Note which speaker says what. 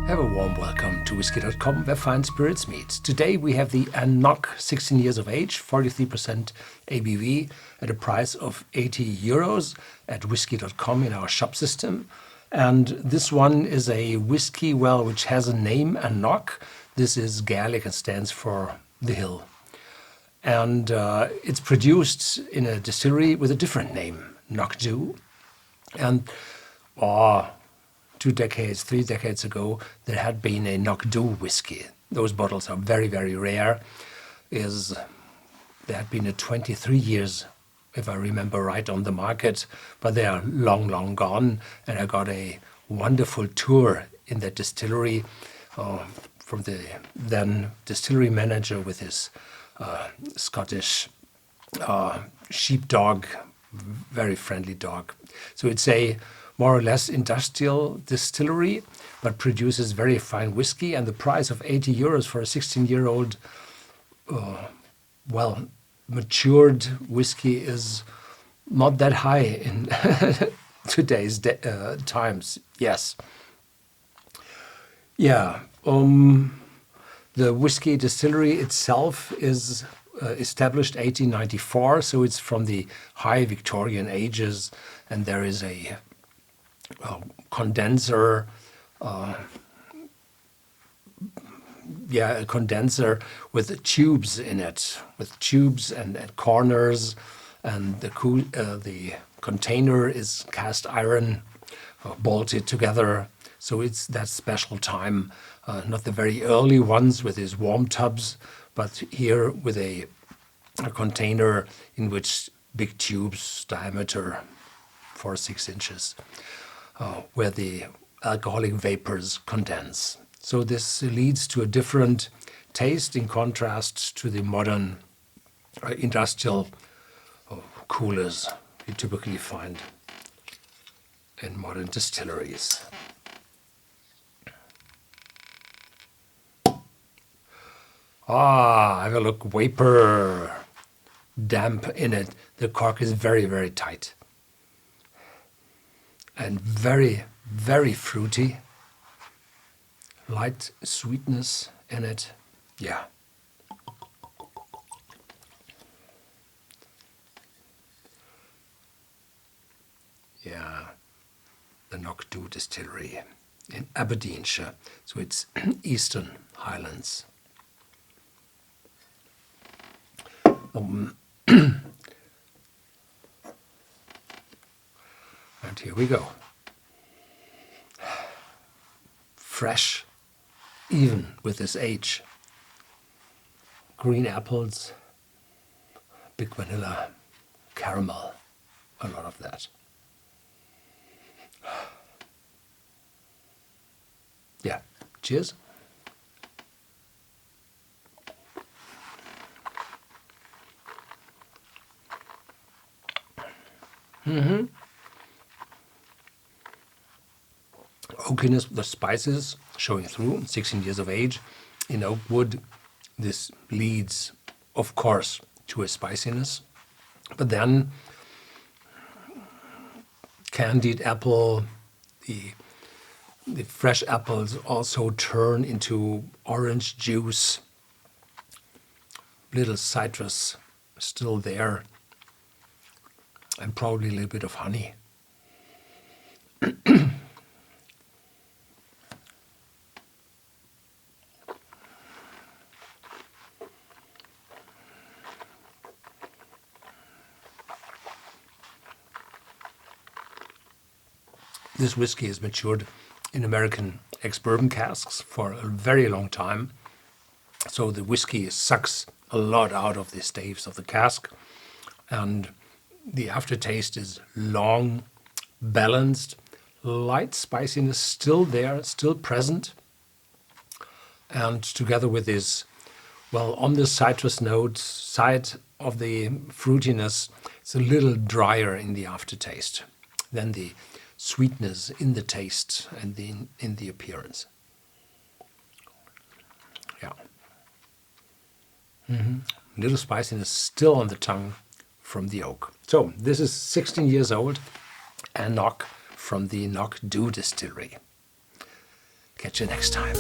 Speaker 1: Have a warm welcome to Whisky.com, where fine spirits meet. Today we have the AnCnoc, 16 years of age, 43% ABV at a price of €80 at Whisky.com in our shop system. And this one is a whiskey, well, which has a name, AnCnoc. This is Gaelic and stands for the hill. And it's produced in a distillery with a different name, Knockdo. And 2 decades, 3 decades ago, there had been a Knockdo whiskey. Those bottles are very, very rare. There had been a 23 years, if I remember right, on the market, but they are long, long gone. And I got a wonderful tour in that distillery from the then distillery manager with his Scottish sheepdog, very friendly dog. So it's a more or less industrial distillery, but produces very fine whiskey. And the price of €80 for a 16-year-old, matured whiskey is not that high in today's times. Yes. Yeah. The whiskey distillery itself is established 1894, so it's from the high Victorian ages, and there is a condenser, a condenser with tubes in it, with tubes and corners, and the container is cast iron, bolted together. So it's that special time, not the very early ones with these warm tubs, but here with a container in which big tubes, diameter 4 or 6 inches, where the alcoholic vapors condense. So this leads to a different taste in contrast to the modern industrial coolers you typically find in modern distilleries. Have a look, vapor, damp in it. The cork is very, very tight. And very, very fruity. Light sweetness in it. Yeah. Yeah. The Knockdo Distillery in Aberdeenshire. So it's Eastern Highlands. And here we go. Fresh, even with this age. Green apples, big vanilla, caramel, a lot of that. Yeah, cheers. Oakiness, the spices showing through, 16 years of age. In oak wood, this leads, of course, to a spiciness. But then, candied apple, the fresh apples also turn into orange juice. Little citrus still there. And probably a little bit of honey. This whiskey is matured in American ex-bourbon casks for a very long time. So the whiskey sucks a lot out of the staves of the cask. And the aftertaste is long, balanced, light spiciness still there, still present. And together with this, on the citrus note side of the fruitiness, it's a little drier in the aftertaste than the sweetness in the taste and in the appearance. Yeah. Little spiciness still on the tongue from the oak. So this is 16 years old, AnCnoc from the Knockdo Distillery. Catch you next time.